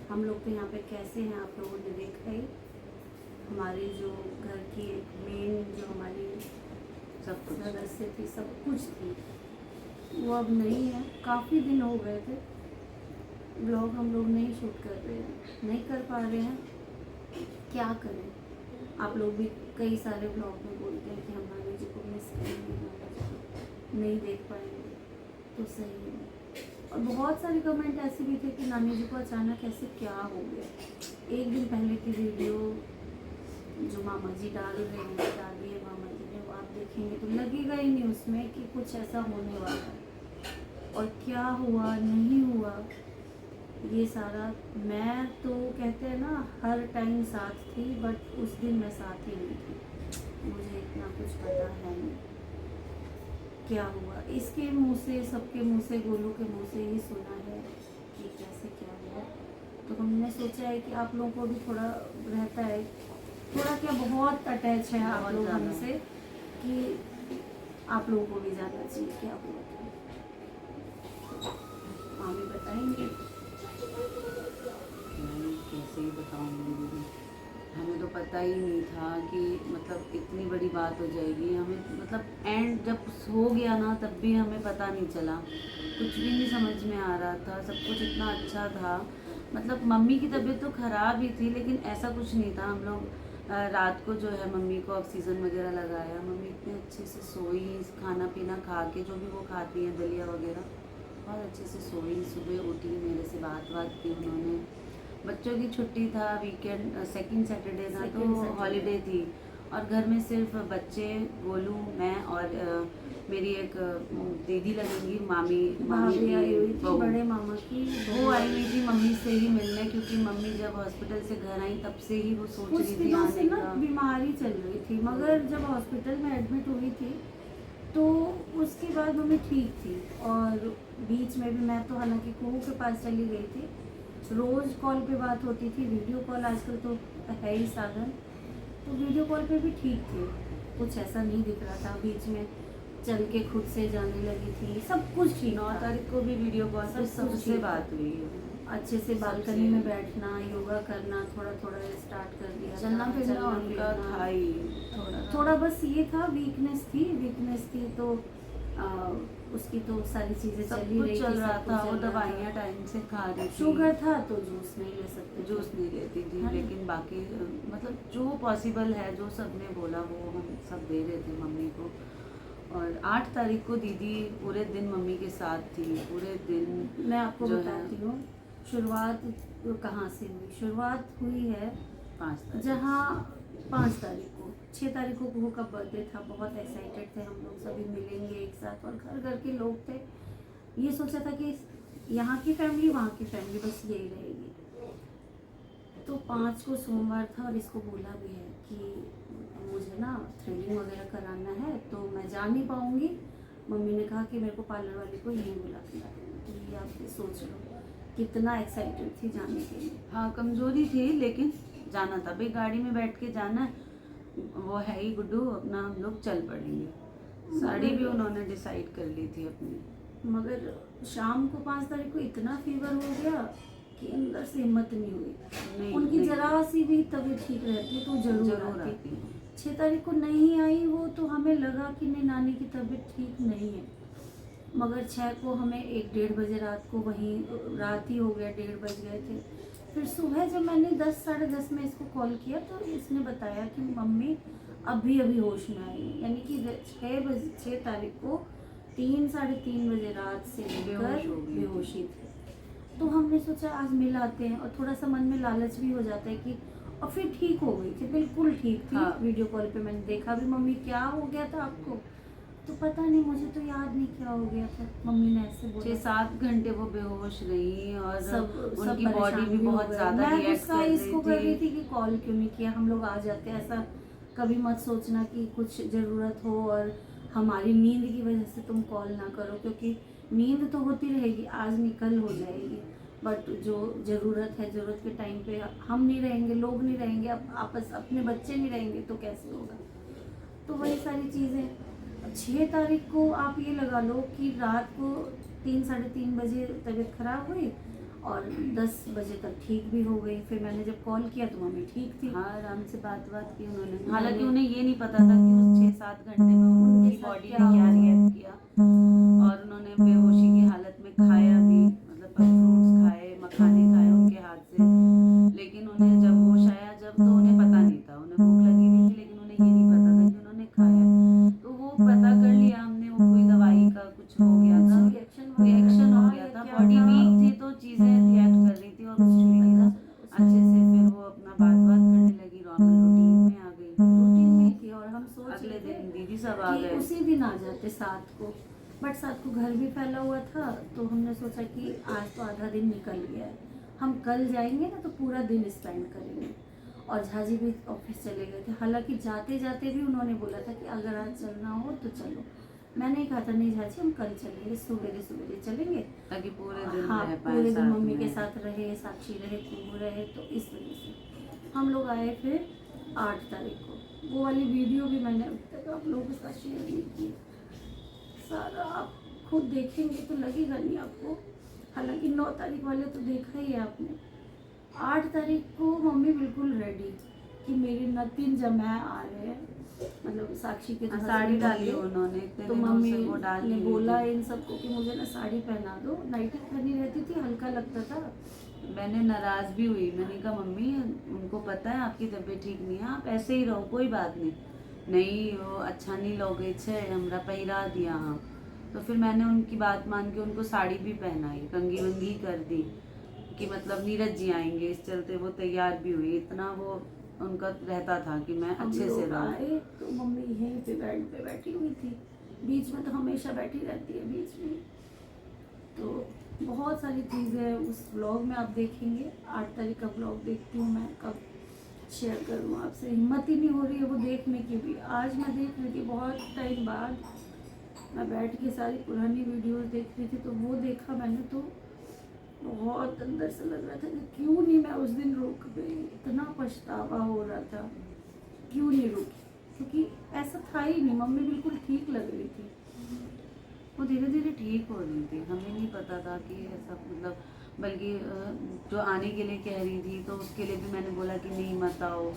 हम लोग तो यहाँ पे कैसे हैं आप लोगों ने देखा ही। हमारी जो घर की एक मेन जो हमारी सब कुछ सदस्य थी, सब कुछ थी, वो अब नहीं है। काफ़ी दिन हो गए थे ब्लॉग हम लोग नहीं शूट कर रहे हैं, नहीं कर पा रहे हैं, क्या करें। आप लोग भी कई सारे ब्लॉग में बोलते हैं कि हम नानी जी को मिस करेंगे, नानी जी को नहीं देख पाएंगे, तो सही है। और बहुत सारे कमेंट ऐसे भी थे कि नानी जी को अचानक ऐसे क्या हो गया। एक दिन पहले की वीडियो जो मामा जी डाल रहे हैं, डाली है मामा जी ने, वो आप देखेंगे तो लगेगा ही नहीं उसमें कि कुछ ऐसा होने वाला है। और क्या हुआ नहीं हुआ ये सारा, मैं तो कहते हैं ना हर टाइम साथ थी, बट उस दिन मैं साथ ही नहीं थी, मुझे इतना कुछ पता है नहीं क्या हुआ। इसके मुंह से, सबके मुंह से, गोलू के मुंह से ही सुना है कि कैसे क्या हुआ। तो हमने सोचा है कि आप लोगों को भी थोड़ा रहता है, थोड़ा क्या बहुत अटैच है आप लोग हमसे, कि आप लोगों को भी जानना चाहिए क्या हुआ था। मामी बताएंगे। कैसे ही बताऊँगी दीदी, हमें तो पता ही नहीं था कि मतलब इतनी बड़ी बात हो जाएगी। हमें मतलब एंड जब हो गया ना तब भी हमें पता नहीं चला, कुछ भी नहीं समझ में आ रहा था, सब कुछ इतना अच्छा था। मतलब मम्मी की तबीयत तो ख़राब ही थी, लेकिन ऐसा कुछ नहीं था। हम लोग रात को जो है मम्मी को ऑक्सीजन वगैरह लगाया, मम्मी इतने अच्छे से सोई, खाना पीना खा के जो भी वो खाती हैं दलिया वगैरह, बहुत अच्छे से सोई। सुबह उठी, मेरे से बात की उन्होंने। बच्चों की छुट्टी था, वीकेंड सेकंड सैटरडे था, तो हॉलीडे थी, और घर में सिर्फ बच्चे, गोलू, मैं और मेरी एक दीदी लगेंगी, मामी भाभी आई हुई थी, बहू, बड़े मामा की वो आई हुई थी मम्मी से ही मिलने, क्योंकि मम्मी जब हॉस्पिटल से घर आई तब से ही वो सोच कुछ रही थी दिनों से आने ना का। बीमारी चल रही थी, मगर जब हॉस्पिटल में एडमिट हुई थी तो उसके बाद मम्मी ठीक थी। और बीच में भी मैं तो हालांकि कुहू के पास चली गई थी, रोज़ कॉल पे बात होती थी, वीडियो कॉल आजकल तो है ही साधन, तो वीडियो कॉल पे भी ठीक थे, कुछ ऐसा नहीं दिख रहा था। बीच में चल के खुद से जाने लगी थी, सब कुछ ठीक 9 था। तारीख को भी वीडियो कॉल पे सब कुछ सबसे ठीक बात था। हुई है। अच्छे से बालकनी में बैठना, योगा करना, थोड़ा थोड़ा स्टार्ट कर दिया था, चलना फिरना उनका था ही थोड़ा थोड़ा बस ये था, वीकनेस थी तो उसकी तो सारी चीज़ें सब चल ही रही कुछ थी, चल रहा सब था। कुछ वो चल रहा दवाइयाँ था। टाइम से खा रही थी, शुगर था तो जूस नहीं ले सकते, जूस नहीं लेती थी, है ना? लेकिन बाकी मतलब जो पॉसिबल है, जो सबने बोला वो हम सब दे रहे थे मम्मी को। और 8 तारीख को दीदी पूरे दिन मम्मी के साथ थी, पूरे दिन। मैं आपको जो बताती है हूँ शुरुआत कहाँ से हुई। शुरुआत हुई है 5 तारीख जहाँ 5 तारीख को, 6 तारीख को कुहू का बर्थडे था, बहुत एक्साइटेड थे हम लोग, सभी मिलेंगे एक साथ, और घर घर के लोग थे। ये सोचा था कि यहाँ की फैमिली, वहाँ की फैमिली, बस यही रहेगी। तो 5 को सोमवार था, और इसको बोला भी है कि मुझे ना थ्रेडिंग वगैरह कराना है तो मैं जा नहीं पाऊँगी। मम्मी ने कहा कि मेरे को पार्लर वाले को यहीं बुला के ला देना। तो ये आप सोच लो कितना एक्साइटेड थी जाने के लिए। हाँ, कमज़ोरी थी लेकिन जाना था भाई, गाड़ी में बैठ के जाना है, वो है ही गुड्डू, अपना हम लोग चल पड़ेंगे। साड़ी भी उन्होंने डिसाइड कर ली थी अपनी। मगर शाम को 5 तारीख को इतना फीवर हो गया कि अंदर से हिम्मत नहीं हुई। उनकी जरा सी भी तबीयत ठीक रहती तो जरूर आती। 6 तारीख को नहीं आई वो, तो हमें लगा कि नहीं, नानी की तबीयत ठीक नहीं है। मगर 6 को हमें 1-1:30 बजे रात को, वहीं रात ही हो गया, 1:30 बज गए थे। फिर सुबह जब मैंने 10 साढ़े 10 में इसको कॉल किया तो इसने बताया कि मम्मी अभी अभी होश में आई है, यानी कि 6 तारीख को 3 साढ़े 3 बजे रात से लेकर बेहोशी थी। तो हमने सोचा आज मिल आते हैं, और थोड़ा सा मन में लालच भी हो जाता है कि, और फिर ठीक हो गई थी, बिल्कुल ठीक थी। हाँ। वीडियो कॉल पे मैंने देखा भी, मम्मी क्या हो गया था आपको, तो पता नहीं, मुझे तो याद नहीं क्या हो गया था। मम्मी ने ऐसे बोला 6-7 घंटे वो बेहोश रही, और सब उनकी बॉडी भी बहुत ज़्यादा मैं रिएक्ट गुस्सा इसको कर रही थी कि कॉल क्यों नहीं किया, हम लोग आ जाते। ऐसा कभी मत सोचना कि कुछ ज़रूरत हो और हमारी नींद की वजह से तुम कॉल ना करो, क्योंकि नींद तो होती रहेगी, आज निकल हो जाएगी, बट जो ज़रूरत है, ज़रूरत के टाइम पे हम नहीं रहेंगे, लोग नहीं रहेंगे, आपस अपने बच्चे नहीं रहेंगे तो कैसे होगा। तो वही सारी चीज़ें। 6 तारीख को आप ये लगा लो कि रात को 3 साढ़े 3 बजे तबीयत खराब हुई, और 10 बजे तक ठीक भी हो गई। फिर मैंने जब कॉल किया तो मम्मी ठीक थी। हाँ, आराम से बात की उन्होंने। हालांकि उन्हें ये नहीं पता था कि उस 6-7 घंटे में उनके उनकी साथ बॉडी क्या ने क्या हुआ। रिएक्ट किया, और उन्होंने बेहोशी की हालत में खाया भी, मतलब फ्रूट्स खाए, मखाने खाए उनके हाथ से। लेकिन उन्हें जब होश आया, जब तो उन्हें पता नहीं था, उन्हें भूख लगी नहीं थी, लेकिन उन्हें ये नहीं पता था कि उन्होंने खाया। तो वो पता कर लिया हमने, वो कोई दवाई का कुछ हो गया था, रिएक्शन हो गया था, बॉडी वीक थी तो चीज़ें रिएक्ट कर रही थी, और कुछ भी था अच्छे से। फिर वो अपना बात करने लगी, नॉर्मल रूटीन में आ गई। रूटीन में थी और हम सोच अगले रहे थे दिन दीदी सब आ कि गए। उसी दिन आ जाते 7 को, बट 7 को घर भी फैला हुआ था। तो हमने सोचा कि आज तो आधा दिन निकल गया है, हम कल जाएंगे ना तो पूरा दिन स्पेंड करेंगे। और झाजी भी ऑफिस चले गए थे। हालांकि जाते जाते भी उन्होंने बोला था कि अगर आज चलना हो तो चलो। मैंने कहा था नहीं झाजी, हम कल चलेंगे, सवेरे सवेरे चलेंगे, ताकि पूरे दिन हाँ रह पाए पूरे दिन साथ मम्मी में। के साथ रहे, साक्षी रहे, कुहू रहे। तो इस वजह से हम लोग आए फिर 8 तारीख को। वो वाली वीडियो भी मैंने अभी तक आप लोगों के साथ शेयर नहीं की। सारा आप खुद देखेंगे तो लगेगा नहीं आपको। हालांकि 9 तारीख वाले तो देखा ही है आपने। 8 तारीख को मम्मी बिल्कुल रेडी कि मेरे नतिन जमाए आ रहे हैं, मतलब साक्षी के जो साड़ी husband डाली थे। उन्होंने, इतने तो दिनों मम्मी से वो डाल ने नहीं बोला रही थी। इन सबको कि मुझे ना साड़ी पहना दो। नाइटी पहनी रहती थी, हल्का लगता था। मैंने नाराज भी हुई, मैंने कहा मम्मी उनको पता है आपकी तबीयत ठीक नहीं है, आप ऐसे ही रहो, कोई बात नहीं। नहीं वो अच्छा नहीं लगे छे, हमरा पहिरा दिया। हाँ, तो फिर मैंने उनकी बात मान के उनको साड़ी भी पहनाई, कंगी वंगी कर दी कि मतलब नीरज जी आएंगे, इस चलते वो तैयार भी हुई। इतना वो उनका रहता था कि मैं हम अच्छे से लोग रहूं। आए तो मम्मी यहीं पे बेड पे बैठी हुई थी। बीच में तो हमेशा बैठी रहती है बीच में। तो बहुत सारी चीज़ें उस ब्लॉग में आप देखेंगे। 8 तारीख का ब्लॉग देखती हूँ मैं, कब शेयर करूँ आपसे, हिम्मत ही नहीं हो रही है वो देखने की भी। आज मैं देख रही थी बहुत टाइम बाद, मैं बैठ के सारी पुरानी वीडियोस देख रही थी। तो वो देखा मैंने तो बहुत अंदर से लग रहा था कि क्यों नहीं मैं उस दिन रुक गई। इतना पछतावा हो रहा था, क्यों नहीं रुकी, क्योंकि ऐसा था ही नहीं। मम्मी बिल्कुल ठीक लग रही थी। वो धीरे धीरे ठीक हो रही थी, हमें नहीं पता था कि ऐसा, मतलब बल्कि जो आने के लिए कह रही थी तो उसके लिए भी मैंने बोला कि नहीं मत आओ।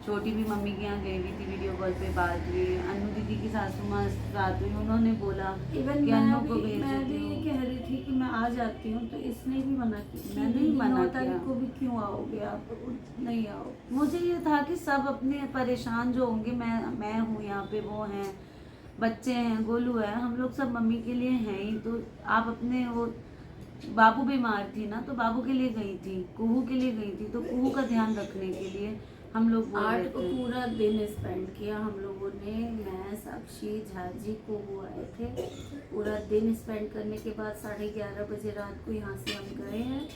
छोटी भी मम्मी के यहाँ गई हुई थी, वीडियो कॉल पे बात हुई, अनु दीदी की सासू माँ से बात हुई, उन्होंने बोला इवन कि अनु को भेज मैं भी देती ये हूँ। कह रही थी कि मैं आ जाती हूँ, तो इसने भी मना किया। मैंने ही मना 9 किया। तारीख को भी क्यों आओगे आप, नहीं आओ। मुझे ये था कि सब अपने परेशान जो होंगे, मैं हूँ यहाँ पे, वो हैं, बच्चे हैं, गोलू है, हम लोग सब मम्मी के लिए हैं ही। तो आप अपने वो बाबू बीमार थी ना, तो बाबू के लिए गई थी, कुहू के लिए गई थी, तो कुहू का ध्यान रखने के लिए हम लोग बोल 8 रहे को थे। पूरा दिन स्पेंड किया हम लोगों ने। मैं, साक्षी, झाजी को वो आए थे। पूरा दिन स्पेंड करने के बाद 11:30 बजे रात को यहाँ से हम गए हैं।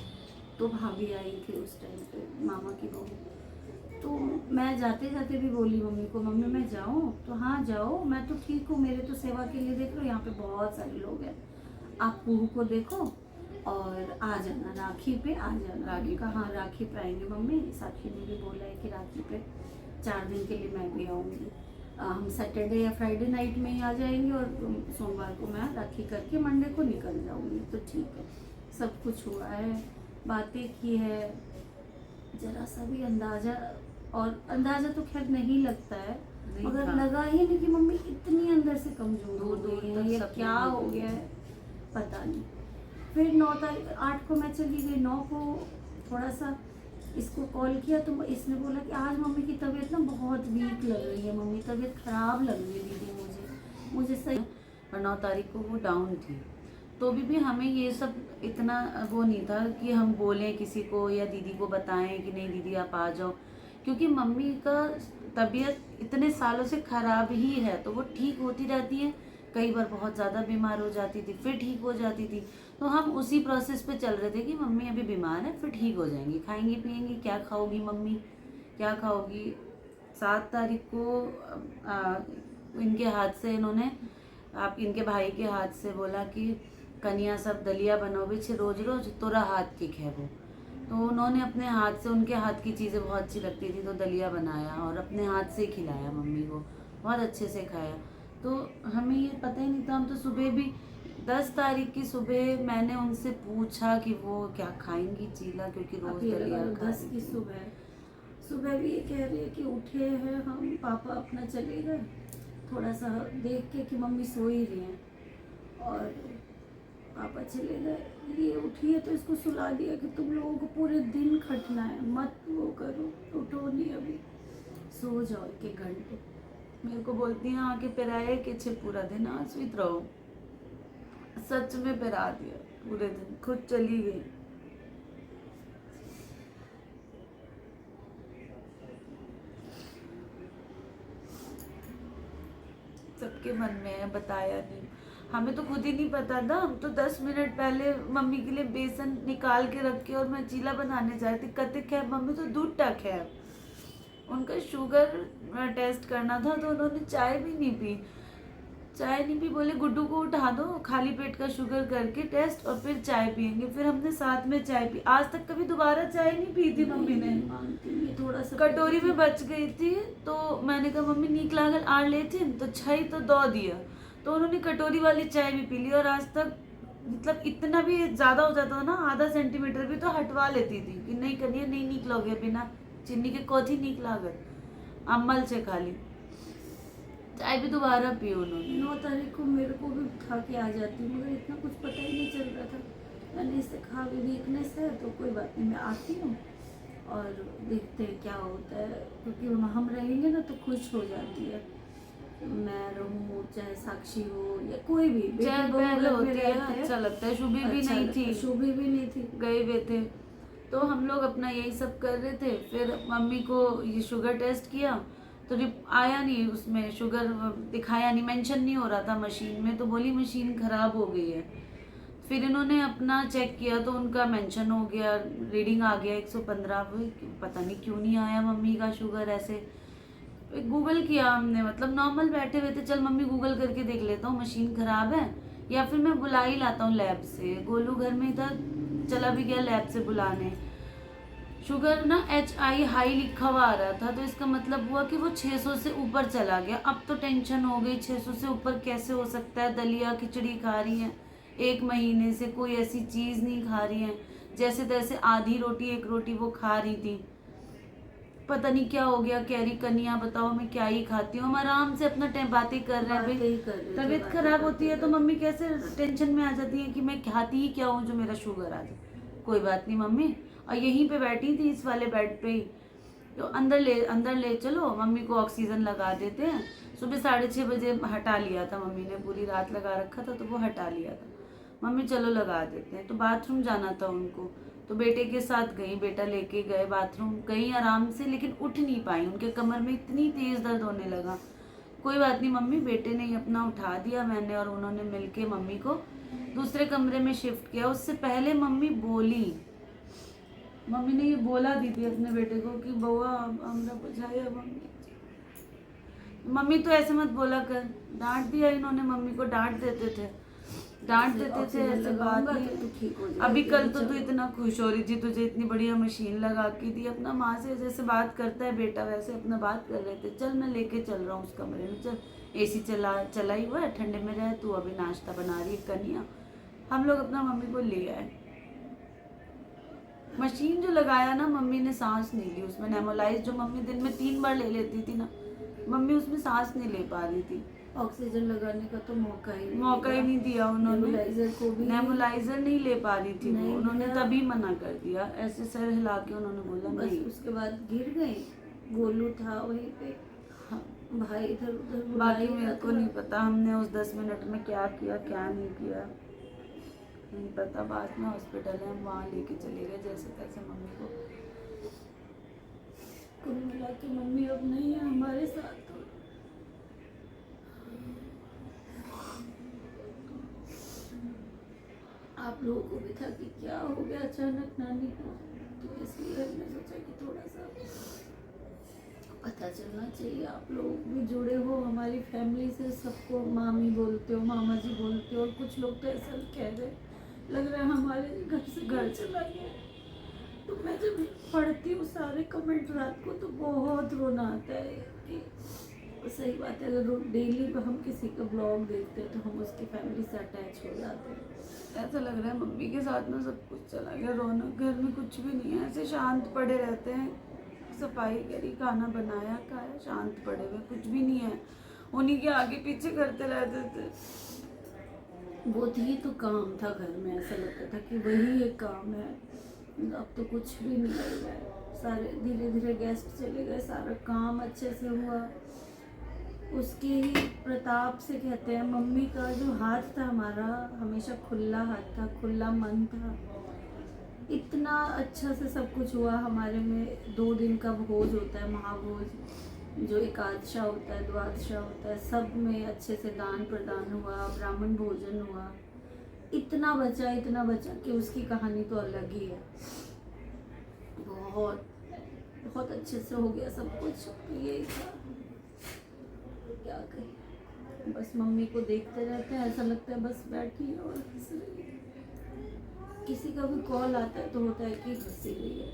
तो भाभी आई थी उस टाइम पे, मामा की बहू। तो मैं जाते जाते भी बोली मम्मी को, मम्मी मैं जाऊँ? तो हाँ जाओ, मैं तो ठीक हूँ, मेरे तो सेवा के लिए देख लो, यहाँ पे बहुत सारे लोग हैं, आप कुहू को देखो और आ जाना, राखी पे आ जाना। राखी का हाँ राखी पे आएंगे मम्मी। साक्षी ने भी बोला है कि राखी पे 4 दिन के लिए मैं भी आऊँगी। हम सैटरडे या फ्राइडे नाइट में ही आ जाएंगे और सोमवार को मैं राखी करके मंडे को निकल जाऊँगी। तो ठीक है, सब कुछ हुआ है, बातें की है। जरा सा भी अंदाज़ा, और अंदाज़ा तो खैर नहीं लगता है, नहीं मगर था। लगा ही नहीं कि मम्मी इतनी अंदर से कमज़ोर हो दूर गई तक है या सपने क्या में हो थी। गया है, पता नहीं। फिर 9 तारीख 8 को मैं चली गई। 9 को थोड़ा सा इसको कॉल किया तो इसने बोला कि आज मम्मी की तबीयत ना बहुत वीक लग रही है, मम्मी तबीयत ख़राब लग रही है दीदी, मुझे सही। और 9 तारीख को वो डाउन थी, तो भी हमें ये सब इतना वो नहीं था कि हम बोलें किसी को या दीदी को बताएं कि नहीं दीदी आप आ जाओ, क्योंकि मम्मी का तबीयत इतने सालों से ख़राब ही है, तो वो ठीक होती रहती है। कई बार बहुत ज़्यादा बीमार हो जाती थी, फिर ठीक हो जाती थी। तो हम उसी प्रोसेस पे चल रहे थे कि मम्मी अभी बीमार है, फिर ठीक हो जाएंगी, खाएंगी पिएंगी, क्या खाओगी मम्मी, क्या खाओगी। 7 तारीख को इनके हाथ से इन्होंने, आप इनके भाई के हाथ से बोला कि कनिया सब दलिया बनोगे छे रोज रोज, तोरा हाथ की खेबो। तो उन्होंने अपने हाथ से, उनके हाथ की चीज़ें बहुत अच्छी लगती थी, तो दलिया बनाया और अपने हाथ से खिलाया मम्मी को, बहुत अच्छे से खाया। तो हमें ये पता ही नहीं था, हम तो सुबह भी 10 तारीख की सुबह मैंने उनसे पूछा कि वो क्या खाएंगी चीला, क्योंकि रोज अब ये लगा दलिया लो खा 10 रही की थी। सुबह, सुबह भी ये कह रही है कि उठे हैं हम, पापा अपना चले गए, थोड़ा सा देख के कि मम्मी सो ही रही हैं, और पापा चले गए, ये उठी है तो इसको सुला दिया कि तुम लोगों को पूरे दिन खटना है, मत वो करो, उठो नहीं अभी, सो जाओ 1 घंटे। मेरे को बोलती हैं आके पिराए कि छे पूरा दिन आज सुत रहो। सच में पिरा दिया पूरे दिन, खुद चली गई। सबके मन में है, बताया नहीं, हमें तो खुद ही नहीं पता था। हम तो 10 मिनट पहले मम्मी के लिए बेसन निकाल के रख के और मैं चीला बनाने जा रही थी, कते खैर मम्मी तो दूध टक है, उनका शुगर टेस्ट करना था तो उन्होंने चाय भी नहीं पी। चाय नहीं पी, बोले गुड्डू को उठा दो, खाली पेट का शुगर करके टेस्ट और फिर चाय पियेंगे। फिर हमने साथ में चाय पी। आज तक कभी दोबारा चाय नहीं पी थी मम्मी ने। नहीं मांगती, ये थोड़ा सा कटोरी में बच गई थी तो मैंने कहा मम्मी नीक लागल आड़ लेते तो छई तो दो दिया, तो उन्होंने कटोरी वाली चाय भी पी ली। और आज तक मतलब इतना भी ज्यादा हो जाता था ना, आधा सेंटीमीटर भी तो हटवा लेती थी कि नहीं करिए, नहीं नीक लगे, बिना चीनी के कौथी नीक लागत, अम्मल से खाली चाय भी दोबारा पी उन्होंने। 9 तारीख को मेरे को भी उठा के आ जाती, मगर इतना कुछ पता ही नहीं चल रहा था। मैंने इसे कहा वीकनेस है तो कोई बात नहीं, मैं आती हूँ और देखते हैं क्या होता है, क्योंकि हम रहेंगे ना तो खुश हो जाती है। मैं रहूँ चाहे साक्षी हो या कोई भी, बेटी चहल बहू पहल घर में होती है, रहते हैं, अच्छा लगता है। शुभी भी अच्छा नहीं लगता थी, है। शोभी भी नहीं थी, गए हुए थे, तो हम लोग अपना यही सब कर रहे थे। फिर मम्मी को ये शुगर टेस्ट किया तो आया नहीं, उसमें शुगर दिखाया नहीं, मेंशन नहीं हो रहा था मशीन में, तो बोली मशीन खराब हो गई है। फिर इन्होंने अपना चेक किया तो उनका मेंशन हो गया, रीडिंग आ गया 115। पता नहीं क्यों नहीं आया मम्मी का शुगर ऐसे। गूगल किया हमने, मतलब नॉर्मल बैठे हुए थे, चल मम्मी गूगल करके देख लेता हूँ मशीन खराब है या फिर मैं बुला ही लाता हूँ लैब से। गोलू घर में था, चला भी गया लैब से बुलाने। शुगर ना HI हाई लिखा हुआ आ रहा था, तो इसका मतलब हुआ कि वो 600 से ऊपर चला गया। अब तो टेंशन हो गई, 600 से ऊपर कैसे हो सकता है। दलिया खिचड़ी खा रही हैं 1 महीने से, कोई ऐसी चीज़ नहीं खा रही हैं, जैसे तैसे आधी रोटी 1 रोटी वो खा रही थी। पता नहीं क्या हो गया, कह रही कनिया बताओ मैं क्या ही खाती हूँ। हम आराम से अपना टाइम बातें कर रहे हैं बातें भाई, ही कर रहे थे, तबीयत बातें खराब करते होती है तो करते। मम्मी कैसे टेंशन में आ जाती है कि मैं खाती ही क्या हूँ जो मेरा शुगर आ जाए। कोई बात नहीं मम्मी, और यहीं पे बैठी थी इस वाले बेड पे ही, तो अंदर ले चलो, मम्मी को ऑक्सीजन लगा देते हैं। सुबह 6:30 बजे हटा लिया था मम्मी ने, पूरी रात लगा रखा था तो वो हटा लिया था। मम्मी चलो लगा देते हैं, तो बाथरूम जाना था उनको, तो बेटे के साथ गई, बेटा लेके गए बाथरूम, गई आराम से, लेकिन उठ नहीं पाई, उनके कमर में इतनी तेज दर्द होने लगा। कोई बात नहीं मम्मी, बेटे ने ही अपना उठा दिया, मैंने और उन्होंने मिलके मम्मी को दूसरे कमरे में शिफ्ट किया। उससे पहले मम्मी बोली, मम्मी ने ये बोला दीदी अपने बेटे को कि बउआ हमरा बुझाया मम्मी। मम्मी तो ऐसे मत बोला कर, डांट दिया इन्होंने मम्मी को, डांट देते थे ऑक्सीजन ऐसे बात लगाऊंगा नहीं तो तू ठीक हो है। जाएगी। अभी कल तो तू चलो। इतना खुश हो रही थी, तुझे इतनी बढ़िया मशीन लगा के दी, अपना माँ से जैसे बात करता है बेटा वैसे अपना बात कर रहे थे। चल मैं लेके चल रहा हूँ उस कमरे में, चल AC चला ही हुआ है, ठंडे में रहे तू, अभी नाश्ता बना रही है कनिया। हम लोग अपना मम्मी को ले आए। मशीन जो लगाया ना, मम्मी ने सांस नहीं ली उसमें। नेमोलाइज जो मम्मी दिन में 3 बार ले लेती थी ना, मम्मी उसमें सांस नहीं ले पा रही थी। ऑक्सीजन लगाने का तो मौका ही नहीं दिया उन्होंने, नेबुलाइजर को भी नेबुलाइजर नहीं ले पा रही थी वो, नहीं उन्होंने दिया। तभी मना कर दिया, ऐसे सर हिला के उन्होंने बोला बस नहीं। उसके बाद गिर गई, गोलू था वहीं पे, हाँ, भाई इधर उधर बाकी बुलाई मेरे था को नहीं पता हमने उस 10 मिनट में क्या किया क्या नहीं किया, नहीं पता। बाद में हॉस्पिटल है, हम वहाँ लेके चले गए जैसे तैसे मम्मी को। कुल मिला के मम्मी अब नहीं है हमारे साथ। तो आप लोगों को भी था कि क्या हो गया अचानक नानी को, तो इसलिए हमने सोचा कि थोड़ा सा पता चलना चाहिए। आप लोग भी जुड़े हो हमारी फैमिली से, सबको मामी बोलते हो, मामा जी बोलते हो, और कुछ लोग तो ऐसा कह रहे लग रहा है हमारे घर से घर चला गया। तो मैं जब पढ़ती हूँ सारे कमेंट रात को तो बहुत रोना आता है कि सही बात है, अगर डेली हम किसी का ब्लॉग देखते हैं तो हम उसकी फैमिली से अटैच हो जाते हैं। ऐसा लग रहा है मम्मी के साथ ना सब कुछ चला गया, रौनक घर में कुछ भी नहीं है, ऐसे शांत पड़े रहते हैं। सफाई करी, खाना बनाया, खाया, शांत पड़े हुए, कुछ भी नहीं है। उन्हीं के आगे पीछे करते रहते थे। वो ही तो काम था घर में, ऐसा लगता था कि वही एक काम है। अब तो कुछ भी नहीं लग रहा है, सारे धीरे धीरे गेस्ट चले गए, सारा काम अच्छे से हुआ उसके ही प्रताप से। कहते हैं मम्मी का जो हाथ था हमारा हमेशा खुला हाथ था, खुला मन था, इतना अच्छा से सब कुछ हुआ हमारे में। 2 दिन का भोज होता है, महाभोज, जो एकादशा होता है, द्वादशा होता है, सब में अच्छे से दान प्रदान हुआ, ब्राह्मण भोजन हुआ, इतना बचा कि उसकी कहानी तो अलग ही है। बहुत बहुत अच्छे से हो गया सब कुछ, यही था, क्या कहें। बस मम्मी को देखते रहते हैं, ऐसा लगता है बस बैठी है और हंस रही है। किसी का भी कॉल आता है तो होता है कि हंसी रही है।